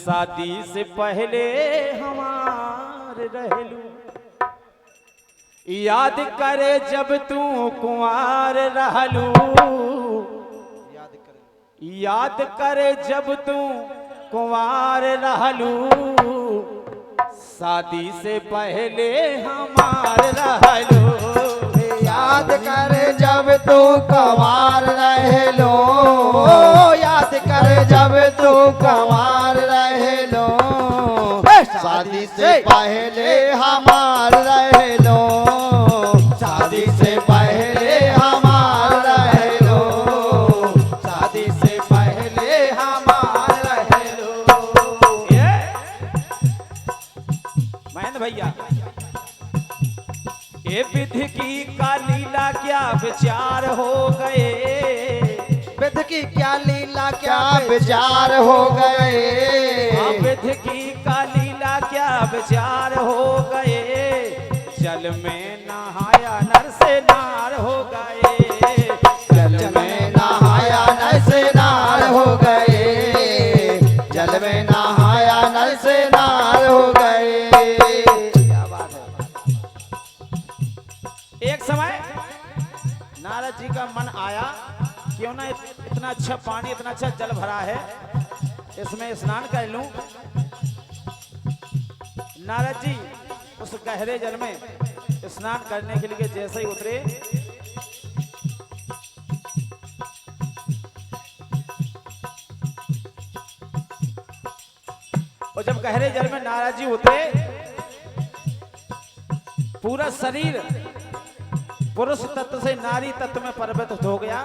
शादी से पहले हमार रहलू, याद करे जब तू कुंवार रहलू, याद करे जब तू कुंवार रहलू, शादी से पहले हमार रहलू, याद करे जब तू कुंवार रहलो, याद करे जब तू कुंवार रहलो, शादी से पहले हमार रहलो, शादी से पहले हमार रहलो, शादी से पहले हमार रहलो। महेंद्र भैया, ये विधि की का लीला क्या विचार हो गए, विधि की क्या लीला क्या विचार हो गए, विधि की का लीला क्या विचार हो गए, जल में नहाया नर से नार हो गए, जल में नहाया नर से नार हो गए, जल में नहाया नर से नार हो गए। क्या बात है। एक समय नारद जी का मन आया, क्यों ना इतना अच्छा पानी, इतना अच्छा जल भरा है, इसमें स्नान कर लूं। नारद जी उस गहरे जल में स्नान करने के लिए जैसे ही उतरे, और जब गहरे जल में नारद जी उतरे, पूरा शरीर पुरुष तत्व से नारी तत्व में परिवर्तित हो गया।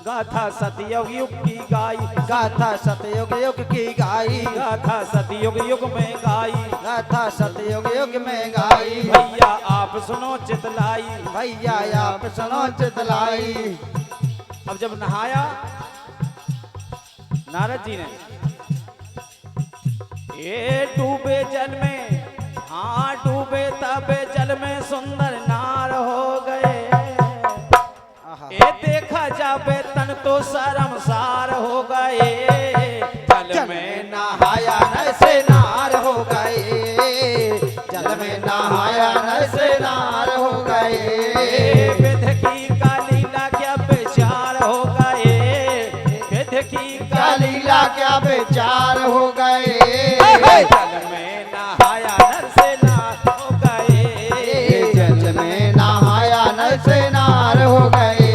गाथा सतयुग युग की गाई, गाथा सतयुग युग की गाई, गाथा सतयुग युग में गाई, गाथा सतयुग युग में गाई, भैया आप सुनो चितलाई, भैया आप सुनो चितलाई। अब जब नहाया नारद जी ने, ये डूबे जल में, हाँ डूबे तबे जल में सुंदर नार हो गए, ये देखा जाबे तन तो शर्मसार हो गए, जल में नहाया नर से नार हो गए, जल में नहाया नर से नार हो गए। विधि की का लीला क्या विचार हो गए, विधि की का लीला क्या विचार हो गए, जल में नहाया नर से नार हो गए, जल में नहाया नर से नार हो गए,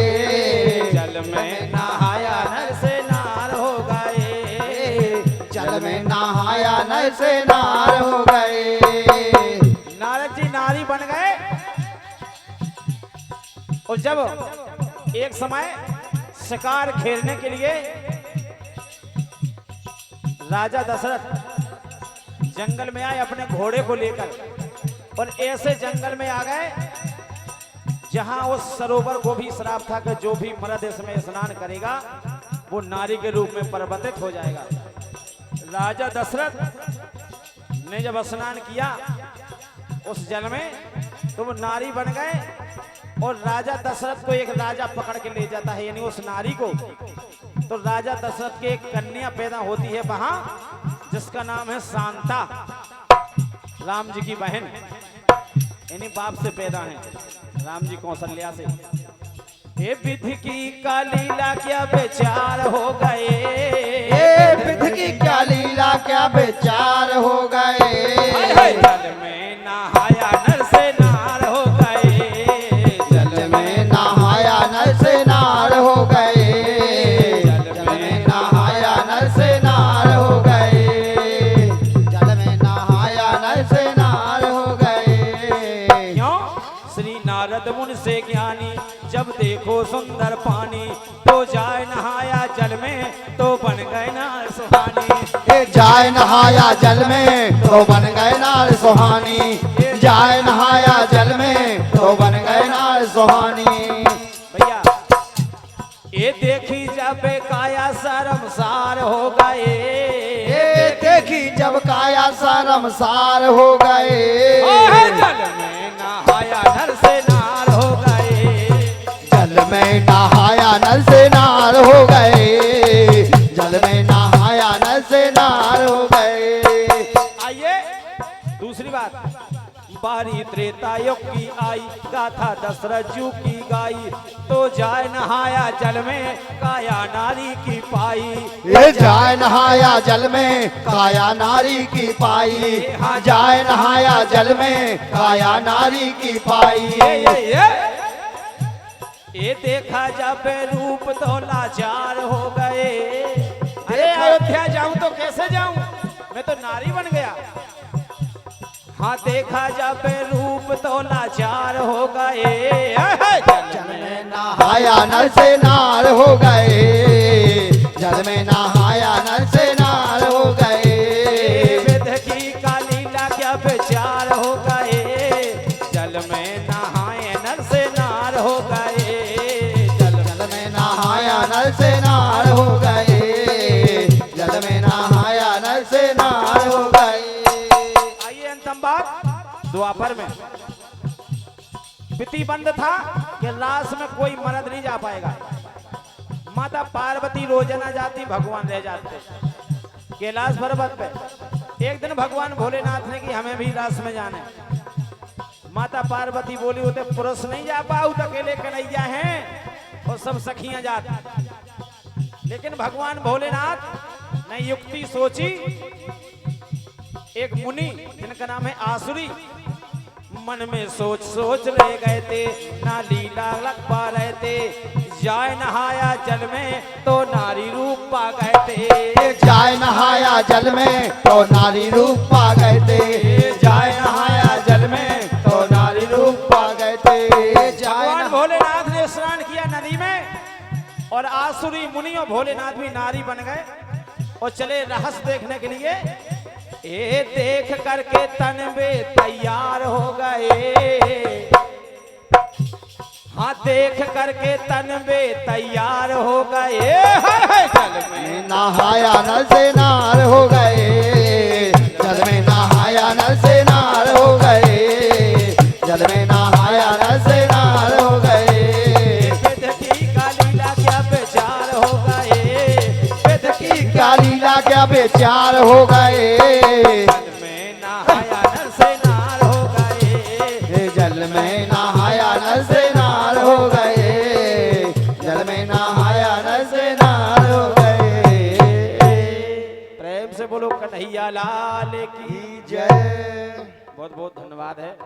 जल में नहाया नर से नार हो गए, जल में नहाया नर से नार हो गए। नारद जी नारी बन गए। और जब एक समय शिकार खेलने के लिए राजा दशरथ जंगल में आए अपने घोड़े को लेकर, और ऐसे जंगल में आ गए जहां उस सरोवर को भी श्राप था कि जो भी मर्द इसमें स्नान करेगा वो नारी के रूप में परिवर्तित हो जाएगा। राजा दशरथ ने जब स्नान किया उस जल में, तो वो नारी बन गए, और राजा दशरथ को एक राजा पकड़ के ले जाता है, यानी उस नारी को। तो राजा दशरथ की एक कन्या पैदा होती है वहां, जिसका नाम है शांता, राम जी की बहन, यानी बाप से पैदा है, राम जी कौशल्या से। ये विधि की का लीला क्या विचार हो गए, ये विधि की क्या लीला क्या विचार हो गए, जल में नहाया नर से नार हो गए, जल में नहाया नर से नार हो गए, जल में नहाया नर से नार हो गए, जल में नहाया नर से नार हो गए। क्यों? श्री नारद मुनि से ज्ञानी, जब देखो सुंदर पानी, तो जाए नहाया जल में तो बन गए नार सुहानी, जाए नहाया जल में तो बन गए नार सुहानी, जाए नहाया जल में तो बन गए नार सुहानी। भैया ये देखी जब काया शर्मसार हो गए, ये देखी जब काया शर्मसार हो गए, जल में नहाया नर से नार हो गए, जल में नहाया नर से नार हो गए, जल में नहाया नर से नार नार हो गए। आइए दूसरी बात, बारी त्रेता युग की आई, गाथा दशरथ जू की गाई, तो जाए नहाया जल में काया नारी की पाई। ये जाए नहाया जल में काया नारी की पाई, जाए नहाया जल में काया नारी की पाई। ये देखा जब रूप तो लाचार हो गए। अरे अयोध्या जाऊं तो कैसे जाऊं, मैं तो नारी बन गया। हाँ देखा जब रूप तो लाचार हो गए। जल में नहाया नर से नार हो गए, जल में नहाया नर से नार हो गए। विध की का लीला क्या विचार हो गए, जल में नहाए नर से नार हो गए। जल में नहाया नर से नार हो गए, जल में नहाया नर से नार हो गए। आइए अंतिम बात, द्वापर में विधिबंध था कि लाश में कोई मर्द नहीं जा पाएगा। माता पार्वती रोजाना जाती, भगवान रह जाते कैलाश पर्वत पे। एक दिन भगवान भोलेनाथ ने कि हमें भी लाश में जाना है। माता पार्वती बोली होते पुरुष नहीं जा पाऊ तो अकेले कन्हैया हैं और सब सखियां जाती। लेकिन भगवान भोलेनाथ ने युक्ति सोची। एक मुनि जिनका नाम है आसुरी, मन में सोच सोच ले गए थे, ना लीला लग पा रहे थे। जाए नहाया जल में तो नारी रूप पा गए थे। जाए नहाया जल में तो नारी रूप पा गए थे, जाए नहाया जल में तो नारी रूप पा गए थे। भगवान भोलेनाथ ने स्नान किया नदी में और आसुरी मुनि और भोलेनाथ भी नारी बन गए और चले रहस्य देखने के लिए। ए देख करके तन में तैयार हो गए। हाँ देख करके तन में तैयार हो गए। जल में नहाया नर से नार हो गए, जल में नहाया नर से नार हो गए, जल में नहाया नर से नार हो गए। विध की का लीला क्या विचार हो गए, विध की क्या लीला क्या विचार हो गए। जल में नहाया नर से नार हो गए। जल में नहाया नर से नार हो गए, जल में नहाया नर से नार हो गए। प्रेम से बोलो कन्हैया लाल की जय। बहुत बहुत धन्यवाद है।